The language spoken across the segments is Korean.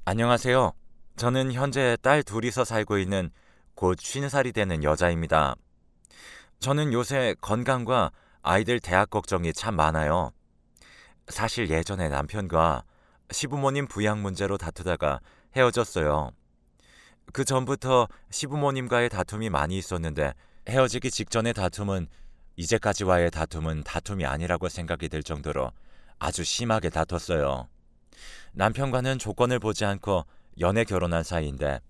안녕하세요. 저는 현재 딸 둘이서 살고 있는 곧 50살이 되는 여자입니다. 저는 요새 건강과 아이들 대학 걱정이 참 많아요. 사실 예전에 남편과 시부모님 부양 문제로 다투다가 헤어졌어요. 그 전부터 시부모님과의 다툼이 많이 있었는데 헤어지기 직전의 다툼은 이제까지와의 다툼은 다툼이 아니라고 생각이 들 정도로 아주 심하게 다퉜어요. 남편과는 조건을 보지 않고 연애 결혼한 사이인데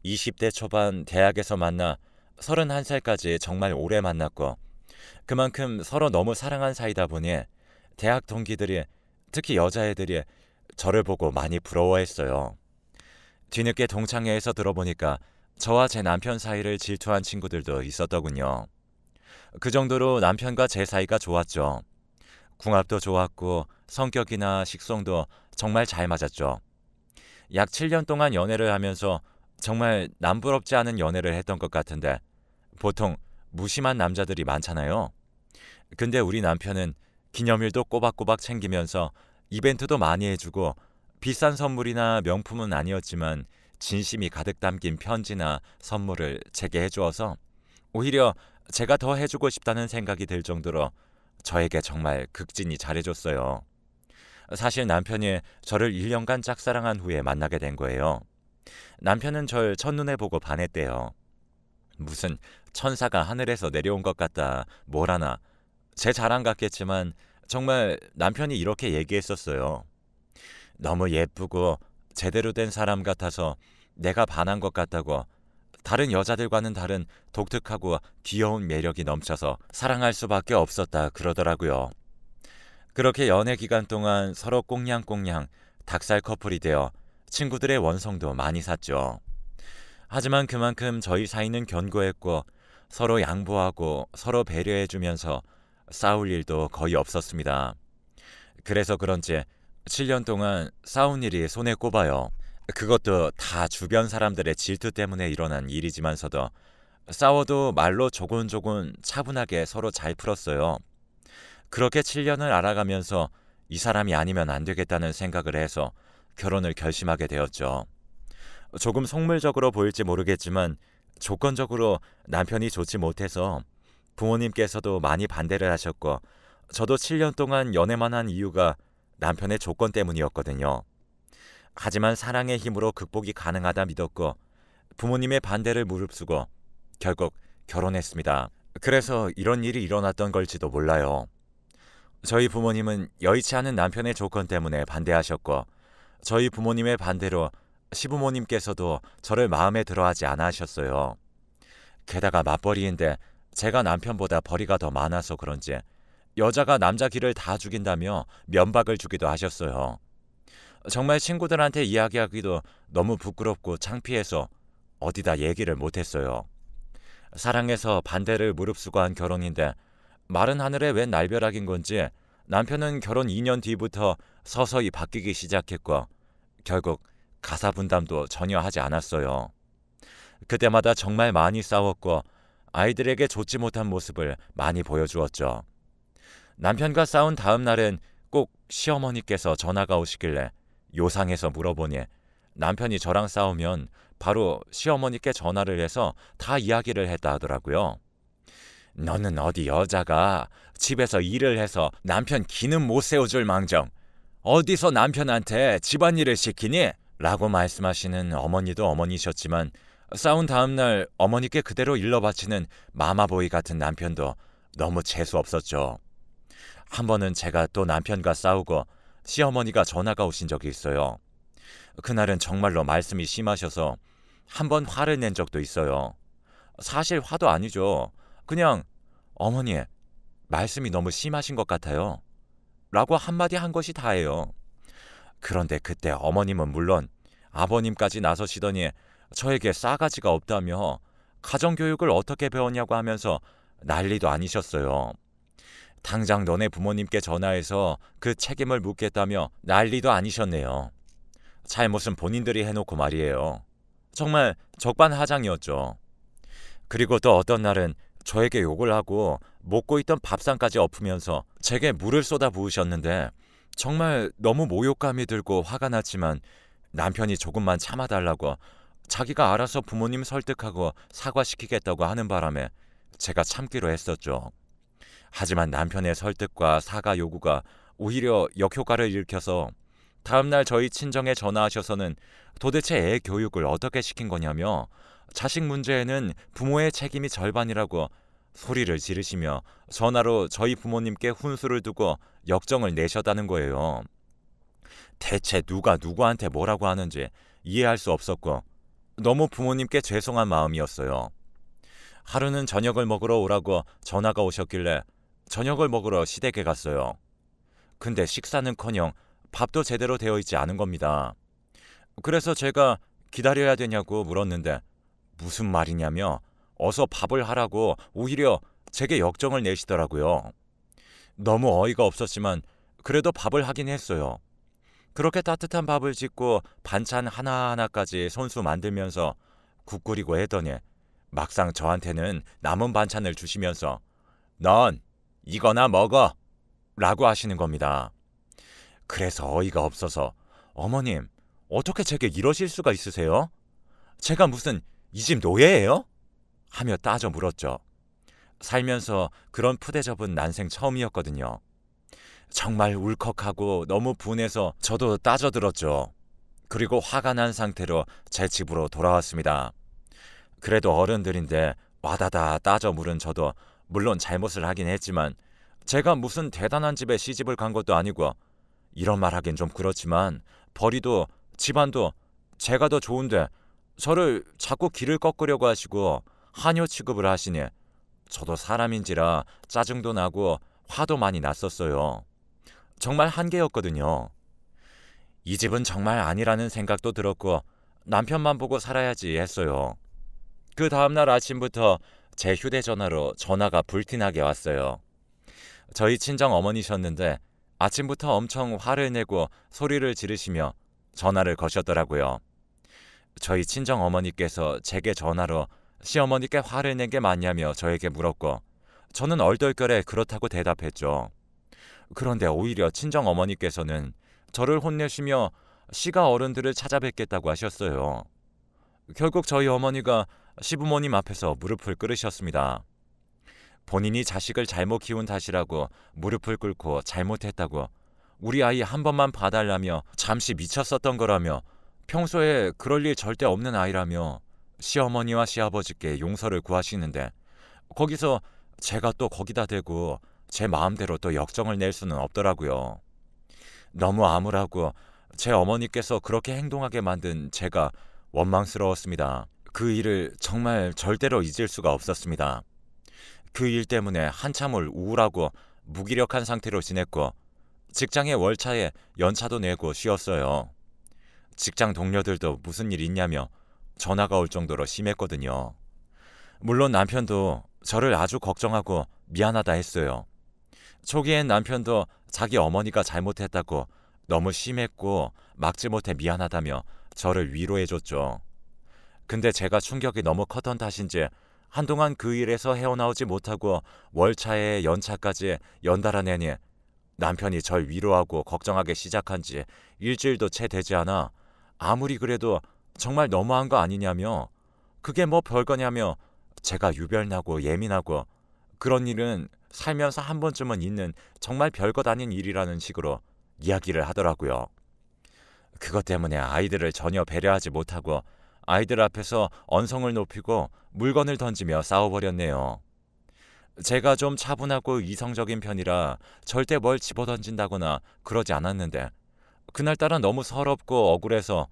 20대 초반 대학에서 만나 31살까지 정말 오래 만났고 그만큼 서로 너무 사랑한 사이다 보니 대학 동기들이 특히 여자애들이 저를 보고 많이 부러워했어요. 뒤늦게 동창회에서 들어보니까 저와 제 남편 사이를 질투한 친구들도 있었더군요. 그 정도로 남편과 제 사이가 좋았죠. 궁합도 좋았고 성격이나 식성도 정말 잘 맞았죠. 약 7년 동안 연애를 하면서 정말 남부럽지 않은 연애를 했던 것 같은데 보통 무심한 남자들이 많잖아요. 근데 우리 남편은 기념일도 꼬박꼬박 챙기면서 이벤트도 많이 해주고 비싼 선물이나 명품은 아니었지만 진심이 가득 담긴 편지나 선물을 제게 해주어서 오히려 제가 더 해주고 싶다는 생각이 들 정도로 저에게 정말 극진히 잘해줬어요. 사실 남편이 저를 1년간 짝사랑한 후에 만나게 된 거예요. 남편은 절 첫눈에 보고 반했대요. 무슨 천사가 하늘에서 내려온 것 같다. 뭐라나. 제 자랑 같겠지만 정말 남편이 이렇게 얘기했었어요. 너무 예쁘고 제대로 된 사람 같아서 내가 반한 것 같다고 다른 여자들과는 다른 독특하고 귀여운 매력이 넘쳐서 사랑할 수밖에 없었다 그러더라고요. 그렇게 연애 기간 동안 서로 꽁냥꽁냥 닭살 커플이 되어 친구들의 원성도 많이 샀죠. 하지만 그만큼 저희 사이는 견고했고 서로 양보하고 서로 배려해주면서 싸울 일도 거의 없었습니다. 그래서 그런지 7년 동안 싸운 일이 손에 꼽아요. 그것도 다 주변 사람들의 질투 때문에 일어난 일이지만서도 싸워도 말로 조곤조곤 차분하게 서로 잘 풀었어요. 그렇게 7년을 알아가면서 이 사람이 아니면 안 되겠다는 생각을 해서 결혼을 결심하게 되었죠. 조금 속물적으로 보일지 모르겠지만 조건적으로 남편이 좋지 못해서 부모님께서도 많이 반대를 하셨고 저도 7년 동안 연애만 한 이유가 남편의 조건 때문이었거든요. 하지만 사랑의 힘으로 극복이 가능하다 믿었고 부모님의 반대를 무릅쓰고 결국 결혼했습니다. 그래서 이런 일이 일어났던 걸지도 몰라요. 저희 부모님은 여의치 않은 남편의 조건 때문에 반대하셨고 저희 부모님의 반대로 시부모님께서도 저를 마음에 들어하지 않아 하셨어요. 게다가 맞벌이인데 제가 남편보다 벌이가 더 많아서 그런지 여자가 남자 기를 다 죽인다며 면박을 주기도 하셨어요. 정말 친구들한테 이야기하기도 너무 부끄럽고 창피해서 어디다 얘기를 못했어요. 사랑해서 반대를 무릅쓰고 한 결혼인데 마른 하늘에 웬 날벼락인 건지 남편은 결혼 2년 뒤부터 서서히 바뀌기 시작했고 결국 가사 분담도 전혀 하지 않았어요. 그때마다 정말 많이 싸웠고 아이들에게 좋지 못한 모습을 많이 보여주었죠. 남편과 싸운 다음 날엔 꼭 시어머니께서 전화가 오시길래 요상해서 물어보니 남편이 저랑 싸우면 바로 시어머니께 전화를 해서 다 이야기를 했다 하더라고요. 너는 어디 여자가 집에서 일을 해서 남편 기는 못 세워줄 망정 어디서 남편한테 집안일을 시키니? 라고 말씀하시는 어머니도 어머니셨지만 싸운 다음날 어머니께 그대로 일러 바치는 마마보이 같은 남편도 너무 재수없었죠. 한 번은 제가 또 남편과 싸우고 시어머니가 전화가 오신 적이 있어요. 그날은 정말로 말씀이 심하셔서 한 번 화를 낸 적도 있어요. 사실 화도 아니죠. 그냥 어머니 말씀이 너무 심하신 것 같아요. 라고 한마디 한 것이 다예요. 그런데 그때 어머님은 물론 아버님까지 나서시더니 저에게 싸가지가 없다며 가정교육을 어떻게 배웠냐고 하면서 난리도 아니셨어요. 당장 너네 부모님께 전화해서 그 책임을 묻겠다며 난리도 아니셨네요. 잘못은 본인들이 해놓고 말이에요. 정말 적반하장이었죠. 그리고 또 어떤 날은 저에게 욕을 하고 먹고 있던 밥상까지 엎으면서 제게 물을 쏟아 부으셨는데 정말 너무 모욕감이 들고 화가 났지만 남편이 조금만 참아달라고 자기가 알아서 부모님 설득하고 사과시키겠다고 하는 바람에 제가 참기로 했었죠. 하지만 남편의 설득과 사과 요구가 오히려 역효과를 일으켜서 다음날 저희 친정에 전화하셔서는 도대체 애 교육을 어떻게 시킨 거냐며 자식 문제에는 부모의 책임이 절반이라고 소리를 지르시며 전화로 저희 부모님께 훈수를 두고 역정을 내셨다는 거예요. 대체 누가 누구한테 뭐라고 하는지 이해할 수 없었고 너무 부모님께 죄송한 마음이었어요. 하루는 저녁을 먹으러 오라고 전화가 오셨길래 저녁을 먹으러 시댁에 갔어요. 근데 식사는커녕 밥도 제대로 되어 있지 않은 겁니다. 그래서 제가 기다려야 되냐고 물었는데 무슨 말이냐며 어서 밥을 하라고 오히려 제게 역정을 내시더라고요. 너무 어이가 없었지만 그래도 밥을 하긴 했어요. 그렇게 따뜻한 밥을 짓고 반찬 하나하나까지 손수 만들면서 국 끓이고 했더니 막상 저한테는 남은 반찬을 주시면서 넌 이거나 먹어 라고 하시는 겁니다. 그래서 어이가 없어서 어머님 어떻게 제게 이러실 수가 있으세요? 제가 무슨 이 집 노예예요? 하며 따져 물었죠. 살면서 그런 푸대접은 난생 처음이었거든요. 정말 울컥하고 너무 분해서 저도 따져들었죠. 그리고 화가 난 상태로 제 집으로 돌아왔습니다. 그래도 어른들인데 와다다 따져 물은 저도 물론 잘못을 하긴 했지만 제가 무슨 대단한 집에 시집을 간 것도 아니고 이런 말 하긴 좀 그렇지만 벌이도 집안도 제가 더 좋은데 저를 자꾸 길을 꺾으려고 하시고 하녀 취급을 하시니 저도 사람인지라 짜증도 나고 화도 많이 났었어요. 정말 한계였거든요. 이 집은 정말 아니라는 생각도 들었고 남편만 보고 살아야지 했어요. 그 다음날 아침부터 제 휴대전화로 전화가 불티나게 왔어요. 저희 친정 어머니셨는데 아침부터 엄청 화를 내고 소리를 지르시며 전화를 거셨더라고요. 저희 친정 어머니께서 제게 전화로 시어머니께 화를 낸 게 맞냐며 저에게 물었고 저는 얼떨결에 그렇다고 대답했죠. 그런데 오히려 친정 어머니께서는 저를 혼내시며 시가 어른들을 찾아뵙겠다고 하셨어요. 결국 저희 어머니가 시부모님 앞에서 무릎을 꿇으셨습니다. 본인이 자식을 잘못 키운 탓이라고 무릎을 꿇고 잘못했다고 우리 아이 한 번만 봐달라며 잠시 미쳤었던 거라며 평소에 그럴 일 절대 없는 아이라며 시어머니와 시아버지께 용서를 구하시는데 거기서 제가 또 거기다 대고 제 마음대로 또 역정을 낼 수는 없더라고요. 너무 암울하고 제 어머니께서 그렇게 행동하게 만든 제가 원망스러웠습니다. 그 일을 정말 절대로 잊을 수가 없었습니다. 그 일 때문에 한참을 우울하고 무기력한 상태로 지냈고 직장의 월차에 연차도 내고 쉬었어요. 직장 동료들도 무슨 일 있냐며 전화가 올 정도로 심했거든요. 물론 남편도 저를 아주 걱정하고 미안하다 했어요. 초기엔 남편도 자기 어머니가 잘못했다고 너무 심했고 막지 못해 미안하다며 저를 위로해줬죠. 근데 제가 충격이 너무 컸던 탓인지 한동안 그 일에서 헤어나오지 못하고 월차에 연차까지 연달아 내니 남편이 절 위로하고 걱정하기 시작한 지 일주일도 채 되지 않아 아무리 그래도 정말 너무한 거 아니냐며 그게 뭐 별거냐며 제가 유별나고 예민하고 그런 일은 살면서 한 번쯤은 있는 정말 별것 아닌 일이라는 식으로 이야기를 하더라고요. 그것 때문에 아이들을 전혀 배려하지 못하고 아이들 앞에서 언성을 높이고 물건을 던지며 싸워버렸네요. 제가 좀 차분하고 이성적인 편이라 절대 뭘 집어던진다거나 그러지 않았는데 그날따라 너무 서럽고 억울해서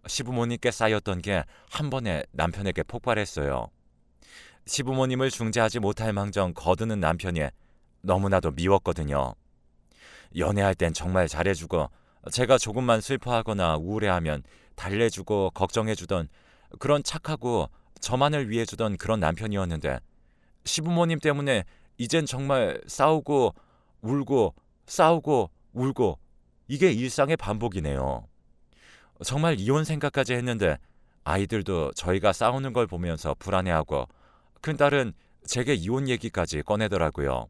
시부모님께 쌓였던 게 한 번에 남편에게 폭발했어요. 시부모님을 중재하지 못할 망정 거드는 남편이 너무나도 미웠거든요. 연애할 땐 정말 잘해주고 제가 조금만 슬퍼하거나 우울해하면 달래주고 걱정해주던 그런 착하고 저만을 위해주던 그런 남편이었는데 시부모님 때문에 이젠 정말 싸우고 울고 싸우고 울고 이게 일상의 반복이네요. 정말 이혼 생각까지 했는데 아이들도 저희가 싸우는 걸 보면서 불안해하고 큰딸은 제게 이혼 얘기까지 꺼내더라고요.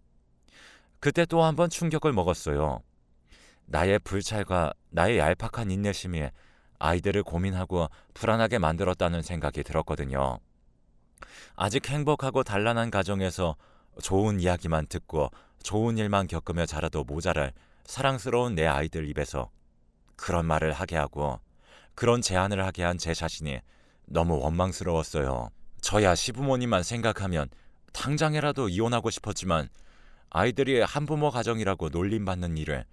그때 또 한 번 충격을 먹었어요. 나의 불찰과 나의 얄팍한 인내심이 아이들을 고민하고 불안하게 만들었다는 생각이 들었거든요. 아직 행복하고 단란한 가정에서 좋은 이야기만 듣고 좋은 일만 겪으며 자라도 모자랄 사랑스러운 내 아이들 입에서 그런 말을 하게 하고 그런 제안을 하게 한 제 자신이 너무 원망스러웠어요. 저야 시부모님만 생각하면 당장이라도 이혼하고 싶었지만 아이들이 한부모 가정이라고 놀림받는 일을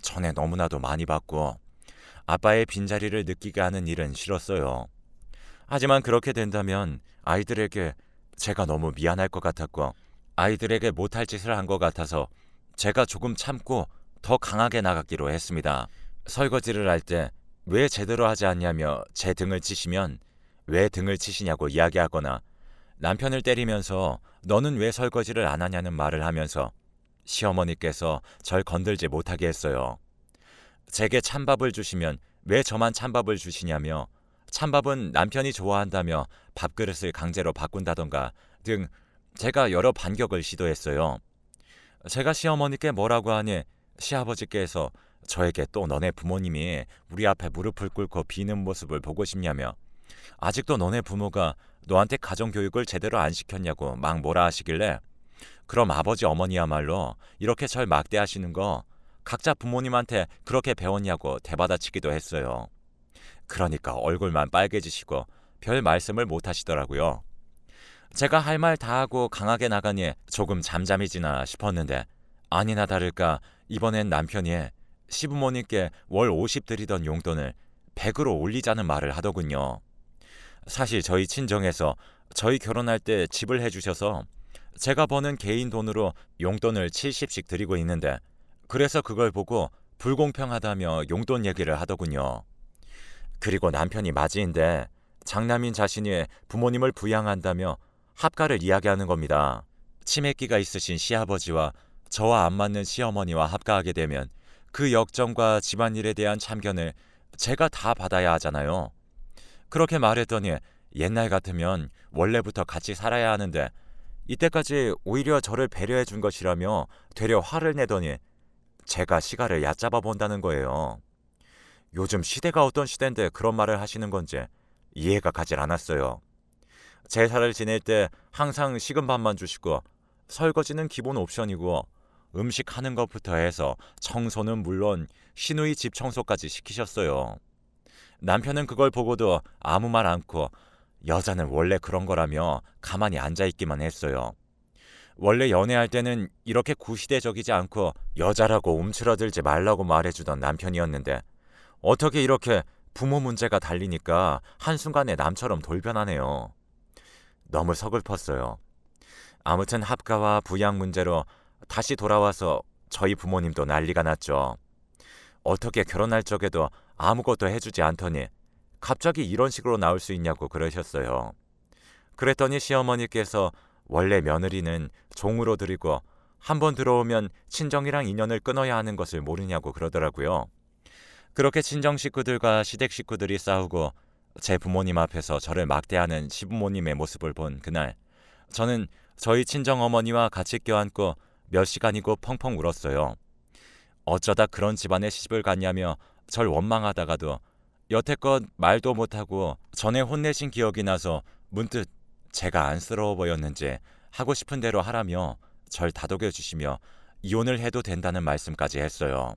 전에 너무나도 많이 봤고 아빠의 빈자리를 느끼게 하는 일은 싫었어요. 하지만 그렇게 된다면 아이들에게 제가 너무 미안할 것 같았고 아이들에게 못할 짓을 한 것 같아서 제가 조금 참고 더 강하게 나가기로 했습니다. 설거지를 할 때 왜 제대로 하지 않냐며 제 등을 치시면 왜 등을 치시냐고 이야기하거나 남편을 때리면서 너는 왜 설거지를 안 하냐는 말을 하면서 시어머니께서 절 건들지 못하게 했어요. 제게 찬밥을 주시면 왜 저만 찬밥을 주시냐며 찬밥은 남편이 좋아한다며 밥그릇을 강제로 바꾼다던가 등 제가 여러 반격을 시도했어요. 제가 시어머니께 뭐라고 하니 시아버지께서 저에게 또 너네 부모님이 우리 앞에 무릎을 꿇고 비는 모습을 보고 싶냐며 아직도 너네 부모가 너한테 가정교육을 제대로 안 시켰냐고 막 뭐라 하시길래 그럼 아버지 어머니야말로 이렇게 절 막대하시는 거 각자 부모님한테 그렇게 배웠냐고 대받아치기도 했어요. 그러니까 얼굴만 빨개지시고 별 말씀을 못 하시더라고요. 제가 할 말 다 하고 강하게 나가니 조금 잠잠해지나 싶었는데 아니나 다를까 이번엔 남편이 시부모님께 월 50 드리던 용돈을 100으로 올리자는 말을 하더군요. 사실 저희 친정에서 저희 결혼할 때 집을 해주셔서 제가 버는 개인 돈으로 용돈을 70씩 드리고 있는데 그래서 그걸 보고 불공평하다며 용돈 얘기를 하더군요. 그리고 남편이 맞이인데 장남인 자신이 부모님을 부양한다며 합가를 이야기하는 겁니다. 치매기가 있으신 시아버지와 저와 안 맞는 시어머니와 합가하게 되면 그 역정과 집안일에 대한 참견을 제가 다 받아야 하잖아요. 그렇게 말했더니 옛날 같으면 원래부터 같이 살아야 하는데 이때까지 오히려 저를 배려해 준 것이라며 되려 화를 내더니 제가 시가를 얕잡아 본다는 거예요. 요즘 시대가 어떤 시대인데 그런 말을 하시는 건지 이해가 가질 않았어요. 제사를 지낼 때 항상 식은 밥만 주시고 설거지는 기본 옵션이고 음식 하는 것부터 해서 청소는 물론 시누이 집 청소까지 시키셨어요. 남편은 그걸 보고도 아무 말 않고 여자는 원래 그런 거라며 가만히 앉아있기만 했어요. 원래 연애할 때는 이렇게 구시대적이지 않고 여자라고 움츠러들지 말라고 말해주던 남편이었는데 어떻게 이렇게 부모 문제가 달리니까 한순간에 남처럼 돌변하네요. 너무 서글펐어요. 아무튼 합가와 부양 문제로 다시 돌아와서 저희 부모님도 난리가 났죠. 어떻게 결혼할 적에도 아무것도 해주지 않더니 갑자기 이런 식으로 나올 수 있냐고 그러셨어요. 그랬더니 시어머니께서 원래 며느리는 종으로 들이고 한번 들어오면 친정이랑 인연을 끊어야 하는 것을 모르냐고 그러더라고요. 그렇게 친정 식구들과 시댁 식구들이 싸우고 제 부모님 앞에서 저를 막대하는 시부모님의 모습을 본 그날 저는 저희 친정어머니와 같이 껴안고 몇 시간이고 펑펑 울었어요. 어쩌다 그런 집안에 시집을 갔냐며 절 원망하다가도 여태껏 말도 못하고 전에 혼내신 기억이 나서 문득 제가 안쓰러워 보였는지 하고 싶은 대로 하라며 절 다독여 주시며 이혼을 해도 된다는 말씀까지 했어요.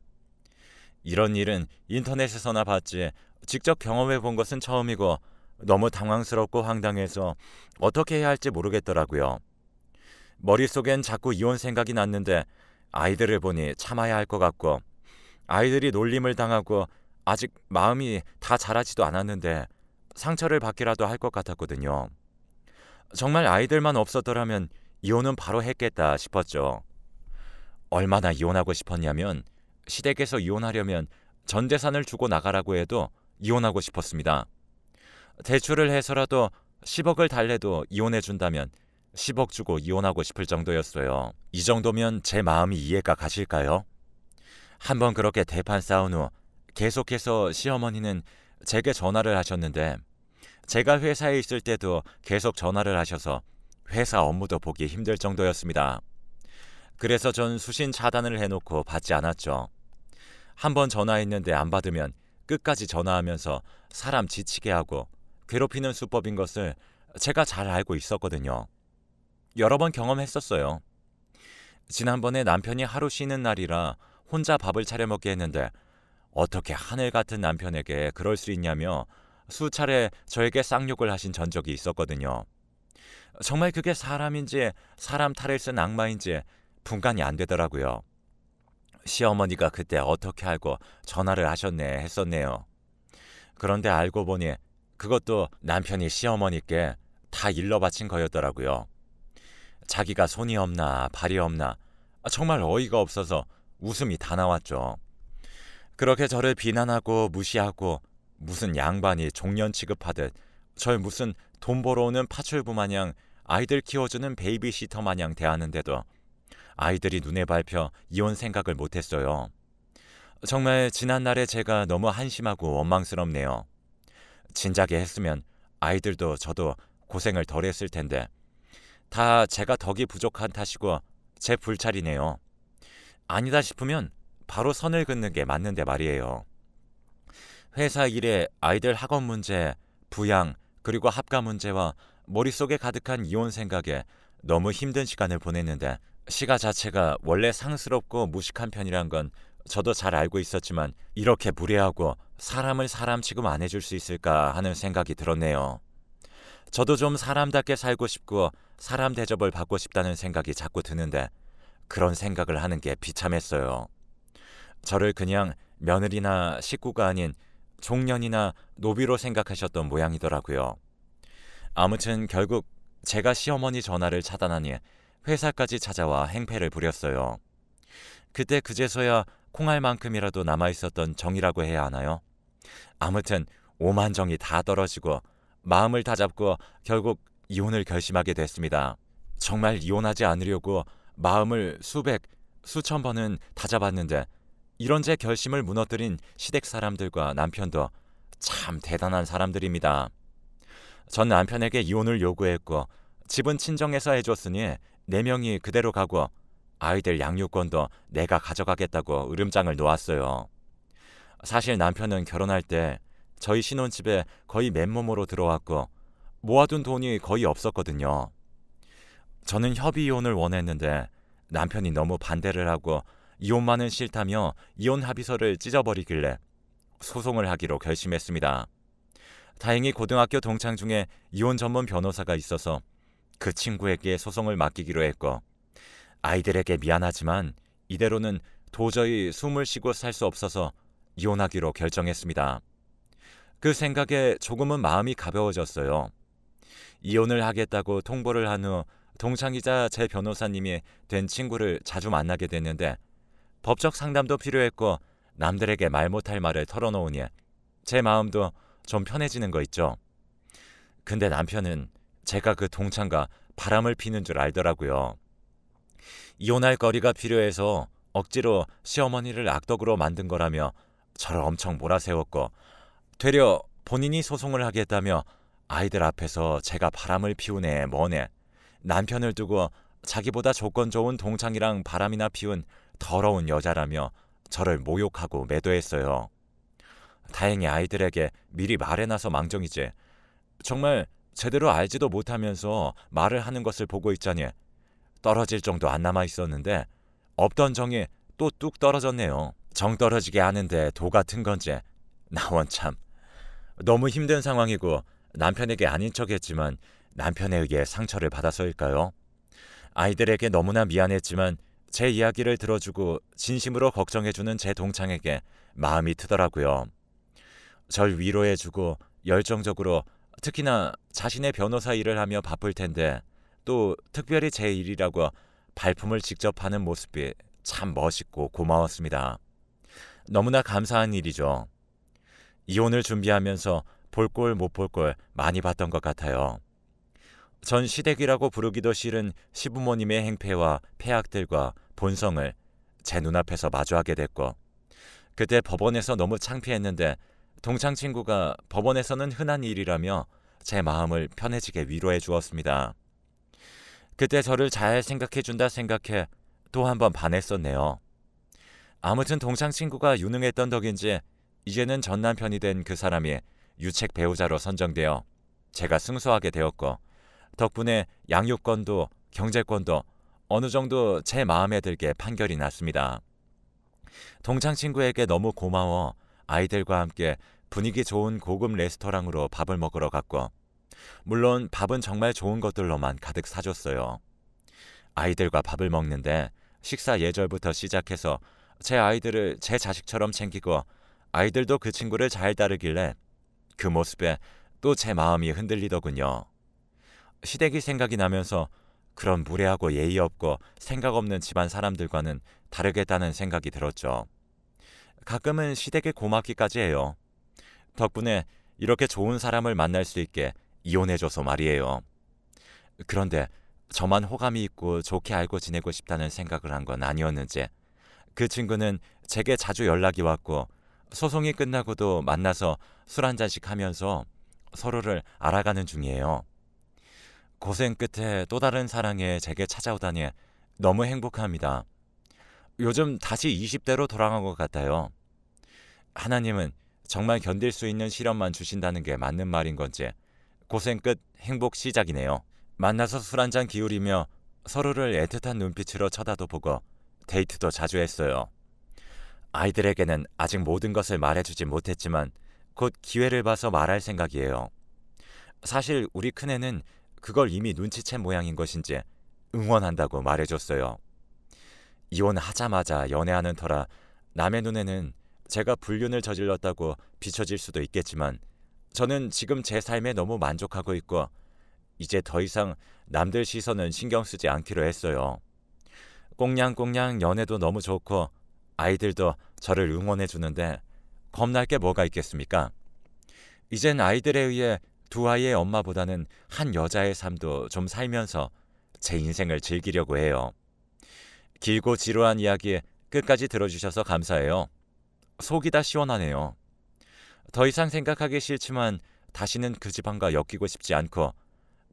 이런 일은 인터넷에서나 봤지 직접 경험해 본 것은 처음이고 너무 당황스럽고 황당해서 어떻게 해야 할지 모르겠더라고요. 머릿속엔 자꾸 이혼 생각이 났는데 아이들을 보니 참아야 할 것 같고 아이들이 놀림을 당하고 아직 마음이 다 자라지도 않았는데 상처를 받기라도 할 것 같았거든요. 정말 아이들만 없었더라면 이혼은 바로 했겠다 싶었죠. 얼마나 이혼하고 싶었냐면 시댁에서 이혼하려면 전 재산을 주고 나가라고 해도 이혼하고 싶었습니다. 대출을 해서라도 10억을 달래도 이혼해준다면 10억 주고 이혼하고 싶을 정도였어요. 이 정도면 제 마음이 이해가 가실까요? 한번 그렇게 대판 싸운 후 계속해서 시어머니는 제게 전화를 하셨는데 제가 회사에 있을 때도 계속 전화를 하셔서 회사 업무도 보기 힘들 정도였습니다. 그래서 전 수신 차단을 해놓고 받지 않았죠. 한번 전화했는데 안 받으면 끝까지 전화하면서 사람 지치게 하고 괴롭히는 수법인 것을 제가 잘 알고 있었거든요. 여러 번 경험했었어요. 지난번에 남편이 하루 쉬는 날이라 혼자 밥을 차려 먹게 했는데 어떻게 하늘 같은 남편에게 그럴 수 있냐며 수차례 저에게 쌍욕을 하신 전적이 있었거든요. 정말 그게 사람인지 사람 탈을 쓴 악마인지 분간이 안 되더라고요. 시어머니가 그때 어떻게 알고 전화를 하셨네 했었네요. 그런데 알고 보니 그것도 남편이 시어머니께 다 일러 바친 거였더라고요. 자기가 손이 없나 발이 없나 정말 어이가 없어서 웃음이 다 나왔죠. 그렇게 저를 비난하고 무시하고 무슨 양반이 종년 취급하듯 절 무슨 돈 벌어오는 파출부 마냥 아이들 키워주는 베이비시터 마냥 대하는데도 아이들이 눈에 밟혀 이혼 생각을 못했어요. 정말 지난날에 제가 너무 한심하고 원망스럽네요. 진작에 했으면 아이들도 저도 고생을 덜 했을 텐데 다 제가 덕이 부족한 탓이고 제 불찰이네요. 아니다 싶으면 바로 선을 긋는 게 맞는데 말이에요. 회사 일에 아이들 학원 문제, 부양, 그리고 합가 문제와 머릿속에 가득한 이혼 생각에 너무 힘든 시간을 보냈는데 시가 자체가 원래 상스럽고 무식한 편이란 건 저도 잘 알고 있었지만 이렇게 무례하고 사람을 사람 취급 안 해줄 수 있을까 하는 생각이 들었네요. 저도 좀 사람답게 살고 싶고 사람 대접을 받고 싶다는 생각이 자꾸 드는데 그런 생각을 하는 게 비참했어요. 저를 그냥 며느리나 식구가 아닌 종년이나 노비로 생각하셨던 모양이더라고요. 아무튼 결국 제가 시어머니 전화를 차단하니 회사까지 찾아와 행패를 부렸어요. 그때 그제서야 콩알만큼이라도 남아있었던 정이라고 해야 하나요? 아무튼 오만정이 다 떨어지고 마음을 다잡고 결국 이혼을 결심하게 됐습니다. 정말 이혼하지 않으려고 마음을 수백, 수천 번은 다잡았는데 이런 제 결심을 무너뜨린 시댁 사람들과 남편도 참 대단한 사람들입니다. 전 남편에게 이혼을 요구했고 집은 친정에서 해줬으니 4명이 그대로 가고 아이들 양육권도 내가 가져가겠다고 으름장을 놓았어요. 사실 남편은 결혼할 때 저희 신혼집에 거의 맨몸으로 들어왔고 모아둔 돈이 거의 없었거든요. 저는 협의 이혼을 원했는데 남편이 너무 반대를 하고 이혼만은 싫다며 이혼 합의서를 찢어버리길래 소송을 하기로 결심했습니다. 다행히 고등학교 동창 중에 이혼 전문 변호사가 있어서 그 친구에게 소송을 맡기기로 했고 아이들에게 미안하지만 이대로는 도저히 숨을 쉬고 살 수 없어서 이혼하기로 결정했습니다. 그 생각에 조금은 마음이 가벼워졌어요. 이혼을 하겠다고 통보를 한 후 동창이자 제 변호사님이 된 친구를 자주 만나게 됐는데 법적 상담도 필요했고 남들에게 말 못할 말을 털어놓으니 제 마음도 좀 편해지는 거 있죠. 근데 남편은 제가 그 동창과 바람을 피는 줄 알더라고요. 이혼할 거리가 필요해서 억지로 시어머니를 악덕으로 만든 거라며 저를 엄청 몰아세웠고 되려 본인이 소송을 하겠다며 아이들 앞에서 제가 바람을 피우네 뭐네 남편을 두고 자기보다 조건 좋은 동창이랑 바람이나 피운 더러운 여자라며 저를 모욕하고 매도했어요. 다행히 아이들에게 미리 말해놔서 망정이지 정말 제대로 알지도 못하면서 말을 하는 것을 보고 있자니 떨어질 정도 안 남아있었는데 없던 정이 또 뚝 떨어졌네요. 정 떨어지게 하는데 도 같은 건지 나 원참 너무 힘든 상황이고 남편에게 아닌 척했지만 남편에 의해 상처를 받아서일까요? 아이들에게 너무나 미안했지만 제 이야기를 들어주고 진심으로 걱정해주는 제 동창에게 마음이 트더라고요. 절 위로해주고 열정적으로 특히나 자신의 변호사 일을 하며 바쁠 텐데 또 특별히 제 일이라고 발품을 직접 하는 모습이 참 멋있고 고마웠습니다. 너무나 감사한 일이죠. 이혼을 준비하면서 볼 꼴 못 볼 꼴 많이 봤던 것 같아요. 전 시댁이라고 부르기도 싫은 시부모님의 행패와 폐악들과 본성을 제 눈앞에서 마주하게 됐고 그때 법원에서 너무 창피했는데 동창 친구가 법원에서는 흔한 일이라며 제 마음을 편해지게 위로해 주었습니다. 그때 저를 잘 생각해준다 생각해 또 한 번 반했었네요. 아무튼 동창 친구가 유능했던 덕인지 이제는 전 남편이 된 그 사람이 유책 배우자로 선정되어 제가 승소하게 되었고, 덕분에 양육권도 경제권도 어느 정도 제 마음에 들게 판결이 났습니다. 동창 친구에게 너무 고마워 아이들과 함께 분위기 좋은 고급 레스토랑으로 밥을 먹으러 갔고, 물론 밥은 정말 좋은 것들로만 가득 사줬어요. 아이들과 밥을 먹는데 식사 예절부터 시작해서 제 아이들을 제 자식처럼 챙기고 아이들도 그 친구를 잘 따르길래 그 모습에 또 제 마음이 흔들리더군요. 시댁이 생각이 나면서 그런 무례하고 예의 없고 생각 없는 집안 사람들과는 다르겠다는 생각이 들었죠. 가끔은 시댁에 고맙기까지 해요. 덕분에 이렇게 좋은 사람을 만날 수 있게 이혼해줘서 말이에요. 그런데 저만 호감이 있고 좋게 알고 지내고 싶다는 생각을 한 건 아니었는지 그 친구는 제게 자주 연락이 왔고, 소송이 끝나고도 만나서 술 한잔씩 하면서 서로를 알아가는 중이에요. 고생 끝에 또 다른 사랑에 제게 찾아오다니 너무 행복합니다. 요즘 다시 20대로 돌아간 것 같아요. 하나님은 정말 견딜 수 있는 시련만 주신다는 게 맞는 말인 건지 고생 끝 행복 시작이네요. 만나서 술 한잔 기울이며 서로를 애틋한 눈빛으로 쳐다도 보고 데이트도 자주 했어요. 아이들에게는 아직 모든 것을 말해주지 못했지만 곧 기회를 봐서 말할 생각이에요. 사실 우리 큰애는 그걸 이미 눈치챈 모양인 것인지 응원한다고 말해줬어요. 이혼하자마자 연애하는 터라 남의 눈에는 제가 불륜을 저질렀다고 비춰질 수도 있겠지만, 저는 지금 제 삶에 너무 만족하고 있고 이제 더 이상 남들 시선은 신경 쓰지 않기로 했어요. 꽁냥꽁냥 연애도 너무 좋고 아이들도 저를 응원해 주는데 겁날 게 뭐가 있겠습니까? 이젠 아이들에 의해 두 아이의 엄마보다는 한 여자의 삶도 좀 살면서 제 인생을 즐기려고 해요. 길고 지루한 이야기 끝까지 들어주셔서 감사해요. 속이 다 시원하네요. 더 이상 생각하기 싫지만 다시는 그 집안과 엮이고 싶지 않고,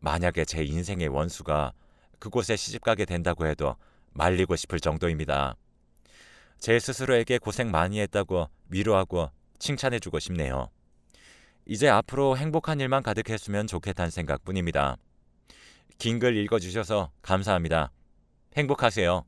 만약에 제 인생의 원수가 그곳에 시집가게 된다고 해도 말리고 싶을 정도입니다. 제 스스로에게 고생 많이 했다고 위로하고 칭찬해주고 싶네요. 이제 앞으로 행복한 일만 가득했으면 좋겠다는 생각뿐입니다. 긴 글 읽어주셔서 감사합니다. 행복하세요.